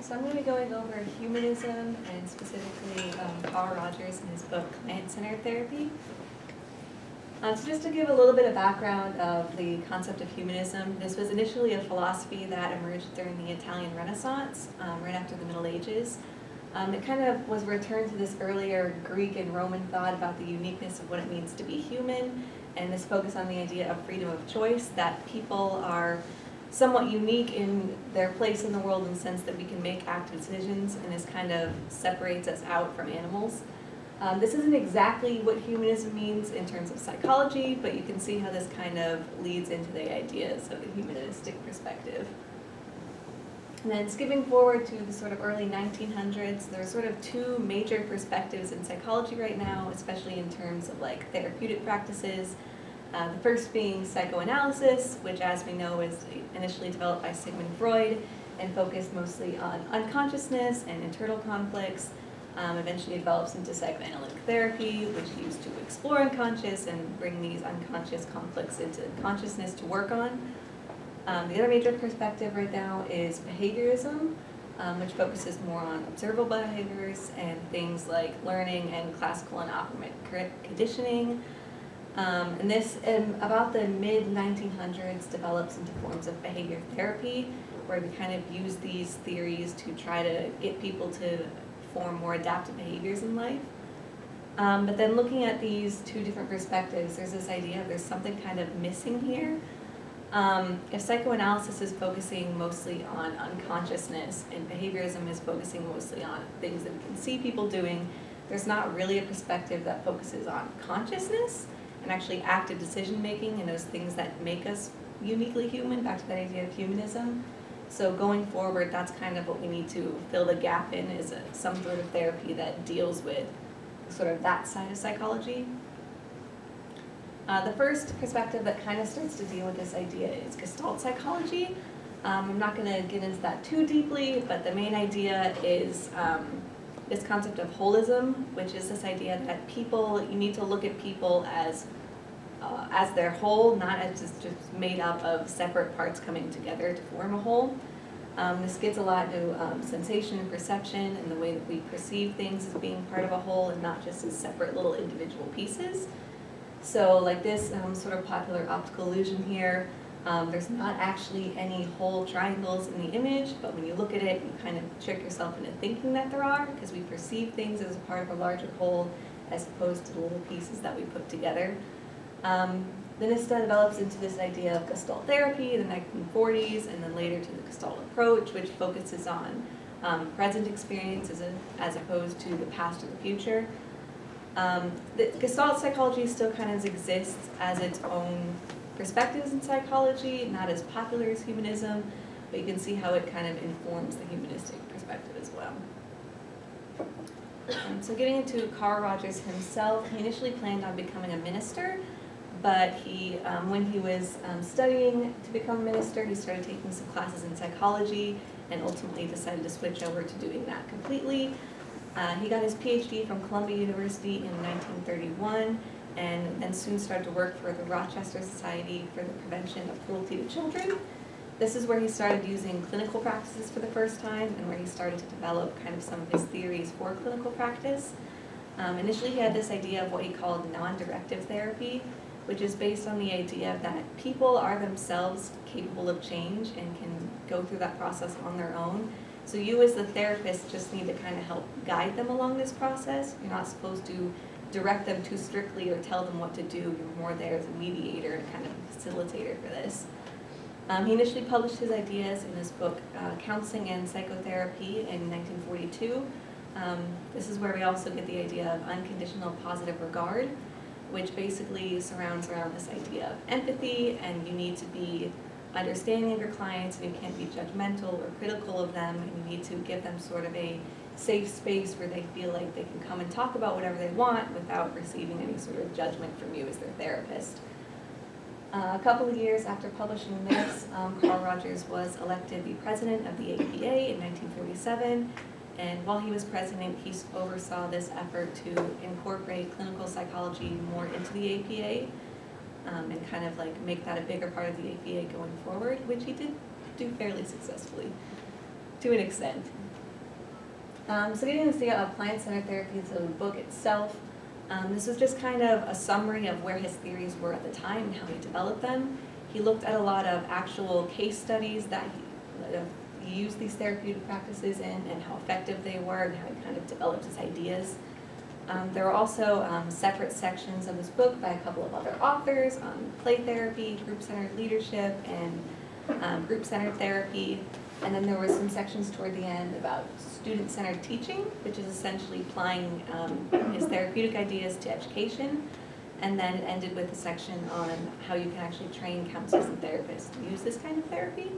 So I'm going to be going over humanism and specifically Carl Rogers in his book Client-Centered Therapy. So just to give a little bit of background of the concept of humanism, this was initially a philosophy that emerged during the Italian Renaissance, right after the Middle Ages. It kind of was returned to this earlier Greek and Roman thought about the uniqueness of what it means to be human, and this focus on the idea of freedom of choice, that people are somewhat unique in their place in the world in the sense that we can make active decisions, and this kind of separates us out from animals. This isn't exactly what humanism means in terms of psychology, but you can see how this kind of leads into the ideas of the humanistic perspective. And then skipping forward to the sort of early 1900s, there are sort of two major perspectives in psychology right now, especially in terms of like therapeutic practices. The first being psychoanalysis, which as we know is initially developed by Sigmund Freud and focused mostly on unconsciousness and internal conflicts. Eventually develops into psychoanalytic therapy, which is used to explore unconscious and bring these unconscious conflicts into consciousness to work on. The other major perspective right now is behaviorism, which focuses more on observable behaviors and things like learning and classical and operant conditioning. And this, in about the mid-1900s, develops into forms of behavior therapy, where we kind of use these theories to try to get people to form more adaptive behaviors in life. But then looking at these two different perspectives, there's this idea of there's something kind of missing here. If psychoanalysis is focusing mostly on unconsciousness and behaviorism is focusing mostly on things that we can see people doing, there's not really a perspective that focuses on consciousness and actually active decision making and those things that make us uniquely human, back to that idea of humanism. So going forward, that's kind of what we need to fill the gap in, is some sort of therapy that deals with sort of that side of psychology. The first perspective that kind of starts to deal with this idea is Gestalt psychology. I'm not going to get into that too deeply, but the main idea is this concept of holism, which is this idea that people, you need to look at people as their whole, not as just made up of separate parts coming together to form a whole. This gets a lot into sensation and perception and the way that we perceive things as being part of a whole and not just as separate little individual pieces. So like this sort of popular optical illusion here, there's not actually any whole triangles in the image, but when you look at it, you kind of trick yourself into thinking that there are, because we perceive things as a part of a larger whole as opposed to the little pieces that we put together. Then this develops into this idea of Gestalt therapy in the 1940s, and then later to the Gestalt approach, which focuses on present experience as opposed to the past or the future. The Gestalt psychology still kind of exists as its own perspectives in psychology, not as popular as humanism, but you can see how it kind of informs the humanistic perspective as well. So getting into Carl Rogers himself, he initially planned on becoming a minister, but he, when he was studying to become a minister, he started taking some classes in psychology and ultimately decided to switch over to doing that completely. He got his PhD from Columbia University in 1931 and then soon started to work for the Rochester Society for the Prevention of Cruelty to Children. This is where he started using clinical practices for the first time and where he started to develop kind of some of his theories for clinical practice. Initially he had this idea of what he called non-directive therapy, which is based on the idea that people are themselves capable of change and can go through that process on their own. So you as the therapist just need to kind of help guide them along this process. You're not supposed to direct them too strictly or tell them what to do. You're more there as a mediator and kind of facilitator for this. He initially published his ideas in his book, Counseling and Psychotherapy, in 1942. This is where we also get the idea of unconditional positive regard, which basically surrounds around this idea of empathy, and you need to be understanding of your clients, and you can't be judgmental or critical of them, and you need to give them sort of a safe space where they feel like they can come and talk about whatever they want without receiving any sort of judgment from you as their therapist. A couple of years after publishing this, Carl Rogers was elected the president of the APA in 1947, and while he was president, he oversaw this effort to incorporate clinical psychology more into the APA, and kind of like make that a bigger part of the APA going forward, which he did do fairly successfully to an extent. So getting this idea of client-centered therapy, so the book itself, this was just kind of a summary of where his theories were at the time and how he developed them. He looked at a lot of actual case studies that he used these therapeutic practices in and how effective they were and how he kind of developed his ideas. There are also separate sections of this book by a couple of other authors on play therapy, group-centered leadership, and group-centered therapy. And then there were some sections toward the end about student-centered teaching, which is essentially applying his therapeutic ideas to education. And then it ended with a section on how you can actually train counselors and therapists to use this kind of therapy.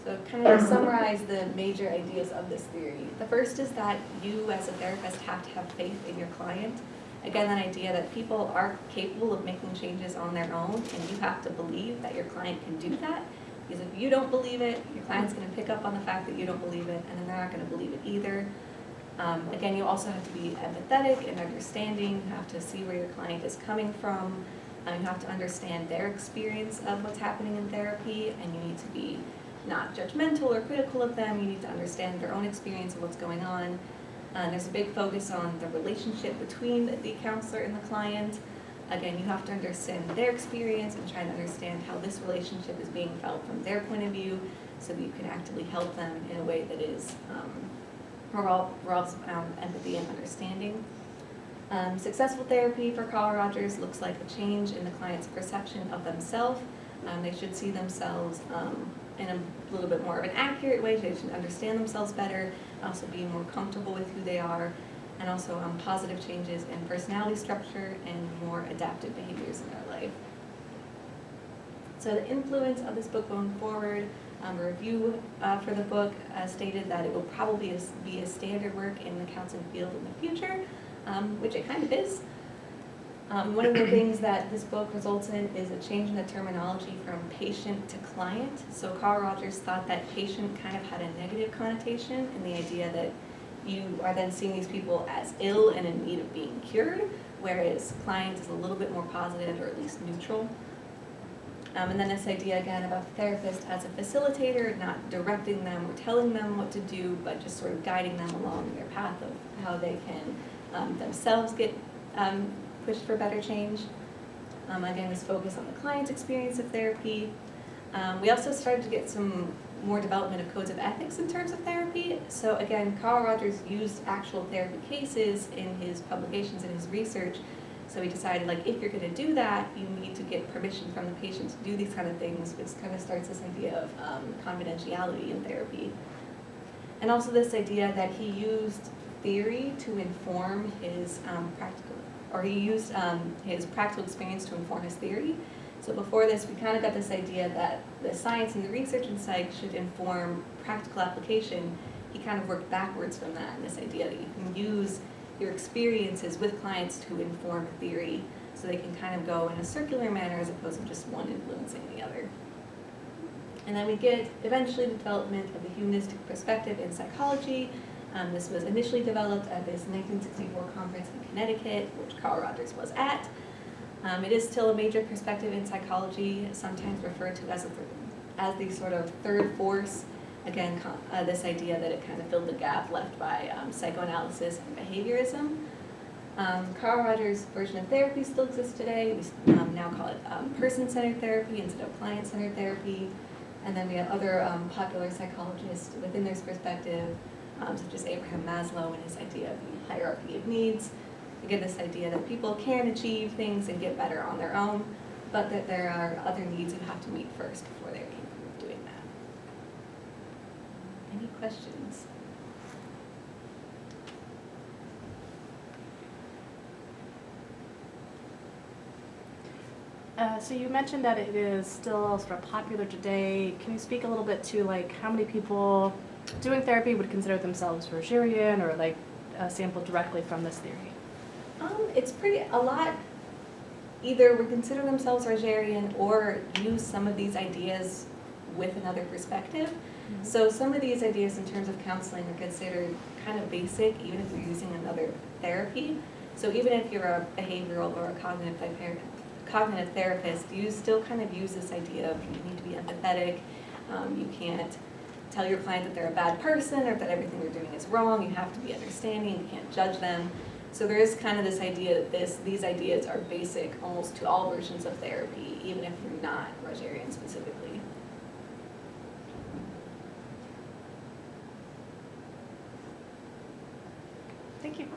So kind of to summarize the major ideas of this theory. The first is that you as a therapist have to have faith in your client. Again, that idea that people are capable of making changes on their own, and you have to believe that your client can do that. Because if you don't believe it, your client's going to pick up on the fact that you don't believe it, and then they're not going to believe it either. Again, you also have to be empathetic and understanding. You have to see where your client is coming from. You have to understand their experience of what's happening in therapy, and you need to be not judgmental or critical of them. You need to understand their own experience of what's going on. There's a big focus on the relationship between the counselor and the client. Again, you have to understand their experience and try to understand how this relationship is being felt from their point of view so that you can actively help them in a way that is revolves around empathy and understanding. Successful therapy for Carl Rogers looks like a change in the client's perception of themselves. They should see themselves in a little bit more of an accurate way. They should understand themselves better, also be more comfortable with who they are, and also positive changes in personality structure and more adaptive behaviors in their life. So the influence of this book going forward, a review for the book stated that it will probably be a standard work in the counseling field in the future, which it kind of is. One of the things that this book results in is a change in the terminology from patient to client. So Carl Rogers thought that patient kind of had a negative connotation in the idea that you are then seeing these people as ill and in need of being cured, whereas client is a little bit more positive or at least neutral. And then this idea again about the therapist as a facilitator, not directing them or telling them what to do, but just sort of guiding them along their path of how they can themselves get pushed for better change. Again, this focus on the client's experience of therapy. We also started to get some more development of codes of ethics in terms of therapy. So again, Carl Rogers used actual therapy cases in his publications and his research. So he decided, like, if you're going to do that, you need to get permission from the patient to do these kind of things, which kind of starts this idea of confidentiality in therapy. And also this idea that he used theory to inform his his practical experience to inform his theory. So before this, we kind of got this idea that the science and the research in psych should inform practical application. He kind of worked backwards from that, and this idea that you can use your experiences with clients to inform theory so they can kind of go in a circular manner as opposed to just one influencing the other. And then we get eventually the development of the humanistic perspective in psychology. This was initially developed at this 1964 conference in Connecticut, which Carl Rogers was at. It is still a major perspective in psychology, sometimes referred to as the sort of third force. Again, this idea that it kind of filled the gap left by psychoanalysis and behaviorism. Carl Rogers' version of therapy still exists today. We now call it person-centered therapy instead of client-centered therapy. And then we have other popular psychologists within this perspective, such as Abraham Maslow and his idea of the hierarchy of needs. We get this idea that people can achieve things and get better on their own, but that there are other needs you have to meet first before they're capable of doing that. Any questions? So you mentioned that it is still sort of popular today. Can you speak a little bit to like how many people doing therapy would consider themselves Rogerian or like sampled directly from this theory? It's a lot either would consider themselves Rogerian or use some of these ideas with another perspective. Mm-hmm. So some of these ideas in terms of counseling are considered kind of basic, even if you're using another therapy. So even if you're a behavioral or a cognitive therapist, you still kind of use this idea of you need to be empathetic, you can't tell your client that they're a bad person or that everything they're doing is wrong. You have to be understanding, you can't judge them. So there is kind of this idea that these ideas are basic almost to all versions of therapy, even if you're not Rogerian specifically. Thank you.